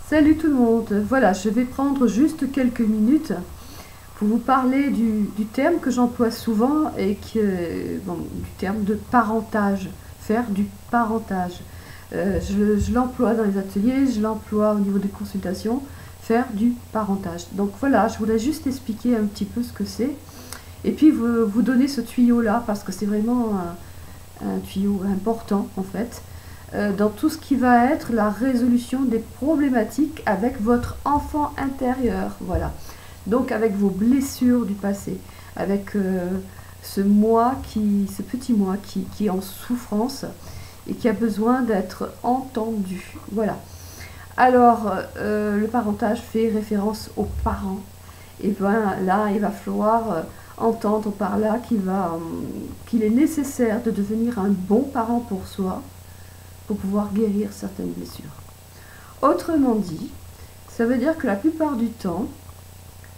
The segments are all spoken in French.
Salut tout le monde, voilà, je vais prendre juste quelques minutes pour vous parler du terme que j'emploie souvent et du terme de parentage, faire du parentage. Je l'emploie dans les ateliers, je l'emploie au niveau des consultations, faire du parentage. Donc voilà, je voulais juste expliquer un petit peu ce que c'est et puis vous donner ce tuyau-là parce que c'est vraiment un tuyau important en fait. Dans tout ce qui va être la résolution des problématiques avec votre enfant intérieur, voilà. Donc avec vos blessures du passé, avec ce petit moi qui est en souffrance et qui a besoin d'être entendu, voilà. Alors le parentage fait référence aux parents, et bien là il va falloir entendre par là qu'il est nécessaire de devenir un bon parent pour soi, pour pouvoir guérir certaines blessures. Autrement dit, ça veut dire que la plupart du temps,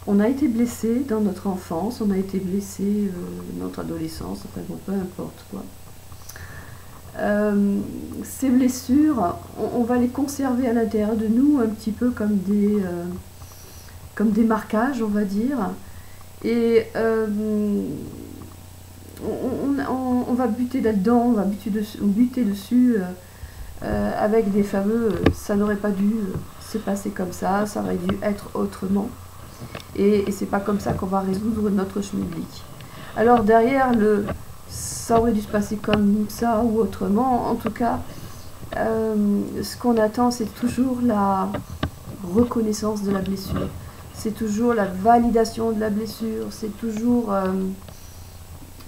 on a été blessé dans notre enfance, on a été blessé dans notre adolescence, enfin bon, peu importe quoi. Ces blessures, on va les conserver à l'intérieur de nous un petit peu comme des marquages, on va dire. Et on va buter là-dedans, on va buter dessus avec des fameux ça n'aurait pas dû se passer comme ça aurait dû être autrement. Et c'est pas comme ça qu'on va résoudre notre schmilblick. Alors derrière le ça aurait dû se passer comme ça ou autrement, en tout cas, ce qu'on attend, c'est toujours la reconnaissance de la blessure. C'est toujours la validation de la blessure, c'est toujours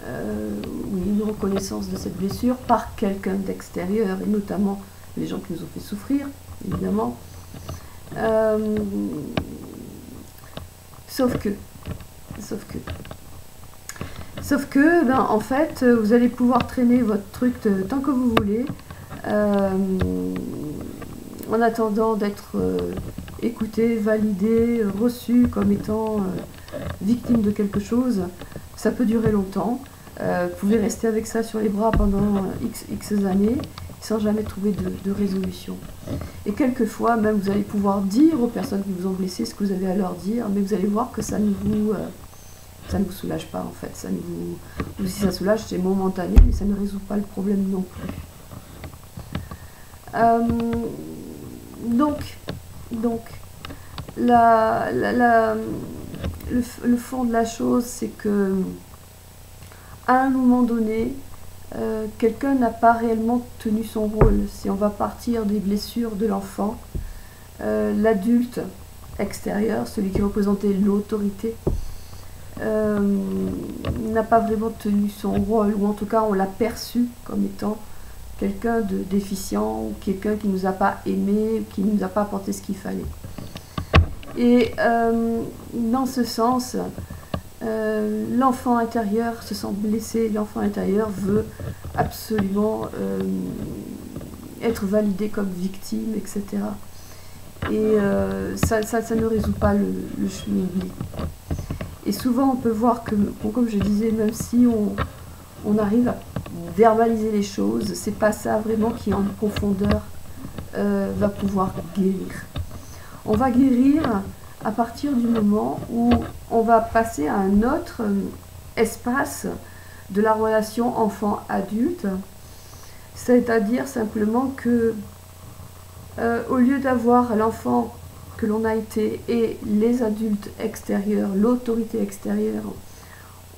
une reconnaissance de cette blessure par quelqu'un d'extérieur, et notamment les gens qui nous ont fait souffrir, évidemment. Sauf que, ben, en fait, vous allez pouvoir traîner votre truc tant que vous voulez, en attendant d'être écouté, validé, reçu comme étant victime de quelque chose. Ça peut durer longtemps. Vous pouvez rester avec ça sur les bras pendant X années sans jamais trouver de résolution. Et quelquefois, même, vous allez pouvoir dire aux personnes qui vous ont blessé ce que vous avez à leur dire, mais vous allez voir que ça ne vous soulage pas, en fait. Ou si ça soulage, c'est momentané, mais ça ne résout pas le problème non plus. Donc le fond de la chose, c'est que à un moment donné, quelqu'un n'a pas réellement tenu son rôle. Si on va partir des blessures de l'enfant, l'adulte extérieur, celui qui représentait l'autorité, n'a pas vraiment tenu son rôle, ou en tout cas on l'a perçu comme étant quelqu'un de déficient, ou quelqu'un qui ne nous a pas aimé, qui ne nous a pas apporté ce qu'il fallait. Et dans ce sens, l'enfant intérieur se sent blessé, l'enfant intérieur veut absolument être validé comme victime, etc. Et ça ne résout pas le schmilblick. Et souvent on peut voir que, comme je disais, même si on arrive à verbaliser les choses, c'est pas ça vraiment qui en profondeur va pouvoir guérir. On va guérir à partir du moment où on va passer à un autre espace de la relation enfant-adulte, c'est-à-dire simplement que au lieu d'avoir l'enfant que l'on a été et les adultes extérieurs, l'autorité extérieure,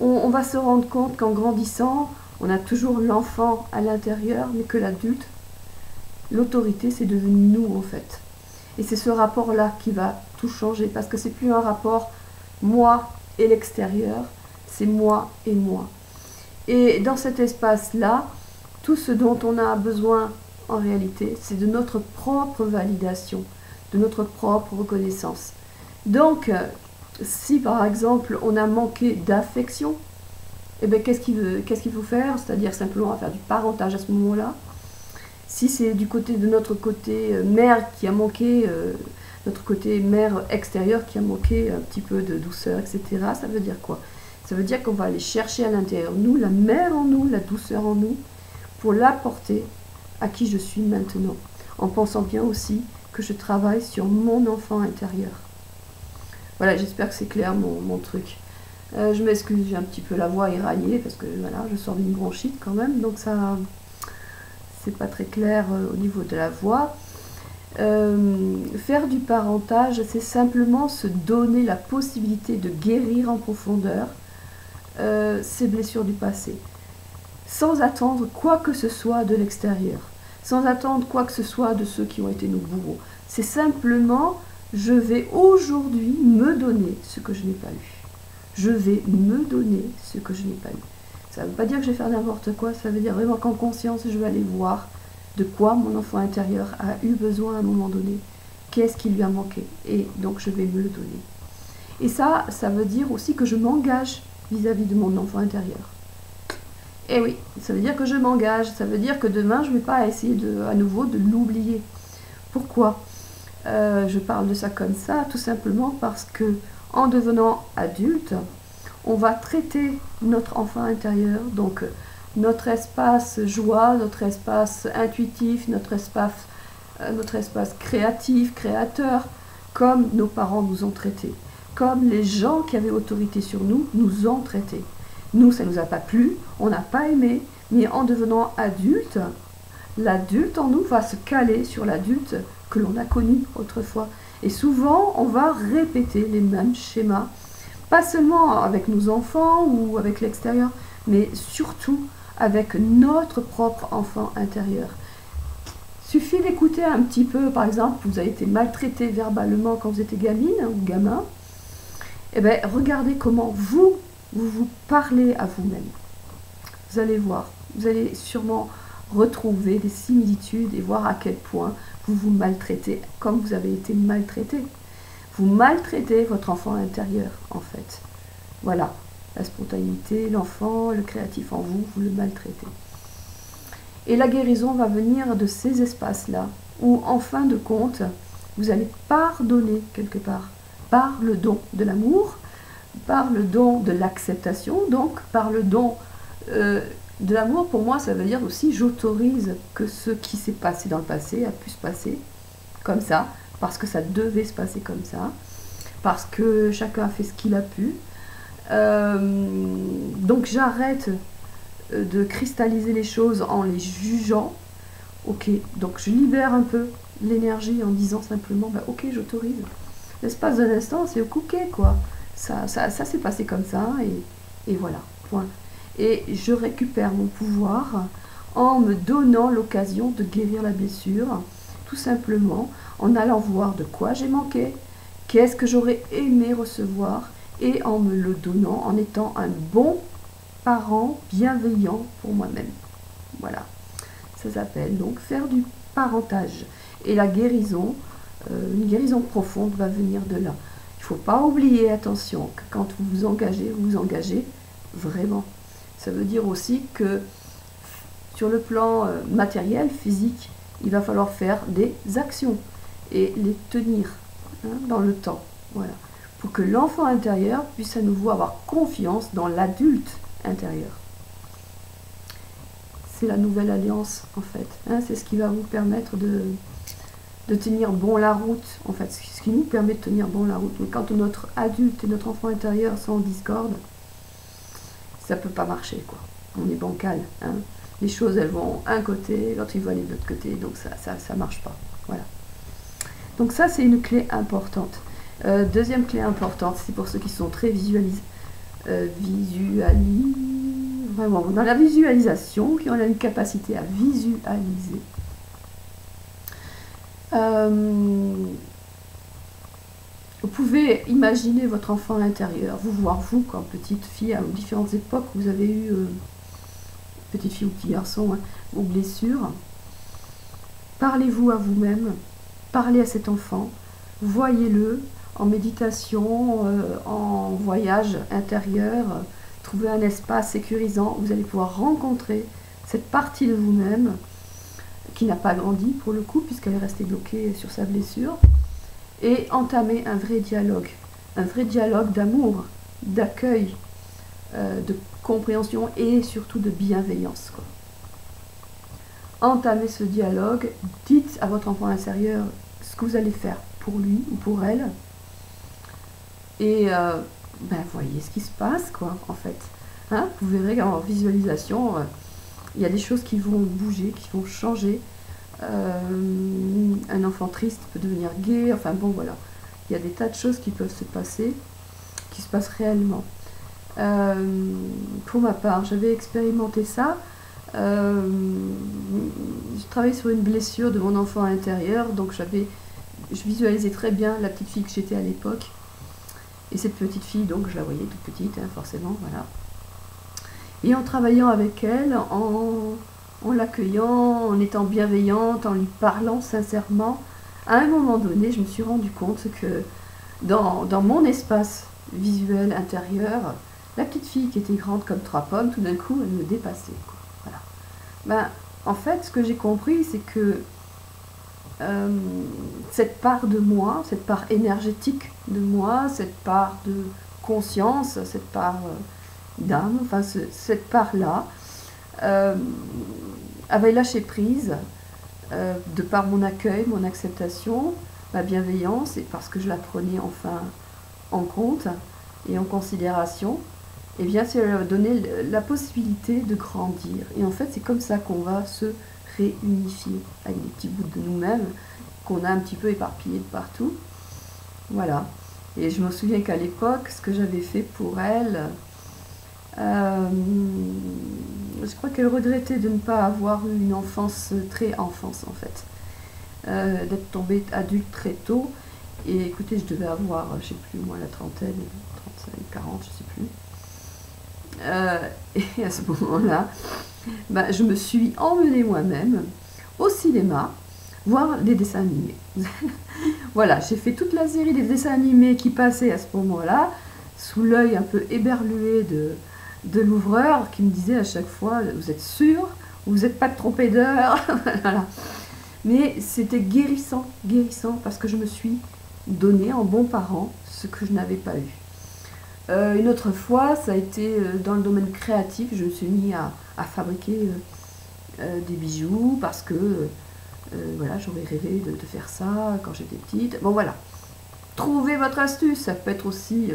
on va se rendre compte qu'en grandissant, on a toujours l'enfant à l'intérieur, mais que l'adulte, l'autorité, c'est devenu nous en fait. Et c'est ce rapport-là qui va tout changer, parce que c'est plus un rapport moi et l'extérieur, c'est moi et moi. Et dans cet espace-là, tout ce dont on a besoin en réalité, c'est de notre propre validation, de notre propre reconnaissance. Donc, si par exemple on a manqué d'affection, eh bien, qu'est-ce qu'il faut faire? C'est-à-dire simplement faire du parentage à ce moment-là. Si c'est du côté de notre côté mère qui a manqué, notre côté mère extérieure qui a manqué un petit peu de douceur, etc., ça veut dire quoi? Ça veut dire qu'on va aller chercher à l'intérieur nous, la mère en nous, la douceur en nous, pour l'apporter à qui je suis maintenant. En pensant bien aussi que je travaille sur mon enfant intérieur. Voilà, j'espère que c'est clair mon truc. Je m'excuse, j'ai un petit peu la voix éraillée parce que voilà, je sors d'une bronchite quand même, donc ça, c'est pas très clair au niveau de la voix. Faire du parentage, c'est simplement se donner la possibilité de guérir en profondeur ces blessures du passé, sans attendre quoi que ce soit de l'extérieur, sans attendre quoi que ce soit de ceux qui ont été nos bourreaux. C'est simplement, je vais aujourd'hui me donner ce que je n'ai pas eu. Je vais me donner ce que je n'ai pas eu. Ça ne veut pas dire que je vais faire n'importe quoi, ça veut dire vraiment qu'en conscience, je vais aller voir de quoi mon enfant intérieur a eu besoin à un moment donné, qu'est-ce qui lui a manqué, et donc je vais me le donner. Et ça veut dire aussi que je m'engage vis-à-vis de mon enfant intérieur. Et oui, ça veut dire que je m'engage, ça veut dire que demain, je ne vais pas essayer à nouveau de l'oublier. Pourquoi je parle de ça comme ça, tout simplement parce que en devenant adulte, on va traiter notre enfant intérieur, donc notre espace joie, notre espace intuitif, notre espace créatif, créateur, comme nos parents nous ont traités, comme les gens qui avaient autorité sur nous nous ont traités. Nous, ça ne nous a pas plu, on n'a pas aimé, mais en devenant adulte, l'adulte en nous va se caler sur l'adulte que l'on a connu autrefois. Et souvent, on va répéter les mêmes schémas, pas seulement avec nos enfants ou avec l'extérieur, mais surtout avec notre propre enfant intérieur. Suffit d'écouter un petit peu, par exemple, vous avez été maltraité verbalement quand vous étiez gamine ou gamin, et bien regardez comment vous parlez à vous-même. Vous allez voir, vous allez sûrement retrouver des similitudes et voir à quel point vous vous maltraitez comme vous avez été maltraité. Vous maltraitez votre enfant intérieur, en fait. Voilà, la spontanéité, l'enfant, le créatif en vous, vous le maltraitez. Et la guérison va venir de ces espaces-là, où, en fin de compte, vous allez pardonner quelque part, par le don de l'amour, par le don de l'acceptation, donc par le don de l'amour. Pour moi, ça veut dire aussi j'autorise que ce qui s'est passé dans le passé a pu se passer comme ça, parce que ça devait se passer comme ça, parce que chacun a fait ce qu'il a pu. Donc j'arrête de cristalliser les choses en les jugeant. Ok, donc je libère un peu l'énergie en disant simplement, bah, ok, j'autorise. L'espace d'un instant, c'est ok, quoi. Ça s'est passé comme ça, et voilà, point. Et je récupère mon pouvoir en me donnant l'occasion de guérir la blessure, tout simplement en allant voir de quoi j'ai manqué, qu'est-ce que j'aurais aimé recevoir, et en me le donnant, en étant un bon parent bienveillant pour moi-même. Voilà, ça s'appelle donc faire du parentage. Et la guérison, une guérison profonde va venir de là. Il ne faut pas oublier, attention, que quand vous vous engagez vraiment. Ça veut dire aussi que sur le plan matériel, physique, il va falloir faire des actions et les tenir dans le temps. Voilà. Pour que l'enfant intérieur puisse à nouveau avoir confiance dans l'adulte intérieur. C'est la nouvelle alliance, en fait. C'est ce qui va vous permettre de tenir bon la route, en fait. Ce qui nous permet de tenir bon la route. Mais quand notre adulte et notre enfant intérieur sont en discorde, ça ne peut pas marcher, quoi. On est bancal. Les choses, elles vont un côté, l'autre, il va aller de l'autre côté. Donc, ça marche pas. Voilà. Donc, ça, c'est une clé importante. Deuxième clé importante, c'est pour ceux qui sont très vraiment dans la visualisation, qui ont une capacité à visualiser. Vous pouvez imaginer votre enfant à l'intérieur, vous voir vous comme petite fille à différentes époques, vous avez eu petite fille ou petit garçon, ou blessures. Parlez-vous à vous-même, parlez à cet enfant, voyez-le en méditation, en voyage intérieur, trouvez un espace sécurisant, vous allez pouvoir rencontrer cette partie de vous-même qui n'a pas grandi pour le coup, puisqu'elle est restée bloquée sur sa blessure, et entamer un vrai dialogue d'amour, d'accueil, de compréhension et surtout de bienveillance, quoi. Entamez ce dialogue, dites à votre enfant intérieur ce que vous allez faire pour lui ou pour elle. Et voyez ce qui se passe, quoi, en fait. Hein, vous verrez en visualisation, il y a des choses qui vont bouger, qui vont changer. Un enfant triste peut devenir gai, enfin bon, voilà. Il y a des tas de choses qui peuvent se passer, qui se passent réellement. Pour ma part, j'avais expérimenté ça. Je travaillais sur une blessure de mon enfant intérieur, donc je visualisais très bien la petite fille que j'étais à l'époque. Et cette petite fille, donc je la voyais toute petite, hein, forcément, voilà. Et en travaillant avec elle, en l'accueillant, en étant bienveillante, en lui parlant sincèrement, à un moment donné, je me suis rendu compte que dans mon espace visuel intérieur, la petite fille qui était grande comme 3 pommes, tout d'un coup, elle me dépassait, quoi. Voilà. En fait, ce que j'ai compris, c'est que cette part de moi, cette part énergétique de moi, cette part de conscience, cette part d'âme, enfin cette part-là, avait lâché prise de par mon accueil, mon acceptation, ma bienveillance, et parce que je la prenais enfin en compte et en considération, et bien ça leur a donné la possibilité de grandir. Et en fait, c'est comme ça qu'on va se réunifier avec des petits bouts de nous-mêmes qu'on a un petit peu éparpillés de partout. Voilà. Et je me souviens qu'à l'époque, ce que j'avais fait pour elle, je crois qu'elle regrettait de ne pas avoir eu une enfance, très enfance en fait, d'être tombée adulte très tôt. Et écoutez, je devais avoir, je sais plus, moi la trentaine, 35, 40, je sais plus. Et à ce moment-là, je me suis emmenée moi-même au cinéma voir des dessins animés. Voilà, j'ai fait toute la série des dessins animés qui passaient à ce moment-là, sous l'œil un peu éberlué de l'ouvreur qui me disait à chaque fois, vous êtes sûr, vous n'êtes pas trompé d'heure. Voilà. Mais c'était guérissant, guérissant, parce que je me suis donné en bon parent ce que je n'avais pas eu. Une autre fois, ça a été dans le domaine créatif, je me suis mis à fabriquer des bijoux parce que voilà, j'aurais rêvé de faire ça quand j'étais petite. Bon voilà, trouvez votre astuce, ça peut être aussi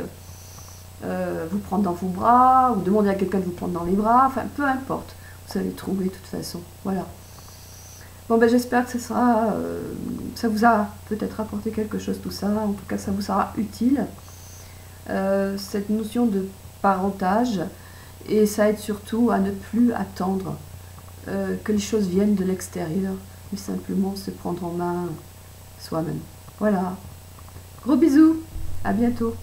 vous prendre dans vos bras ou demander à quelqu'un de vous prendre dans les bras, enfin peu importe, vous allez trouver de toute façon, voilà. Bon j'espère que ça vous a peut-être apporté quelque chose tout ça, en tout cas ça vous sera utile. Cette notion de parentage, et ça aide surtout à ne plus attendre que les choses viennent de l'extérieur, mais simplement se prendre en main soi-même. Voilà. Gros bisous, à bientôt.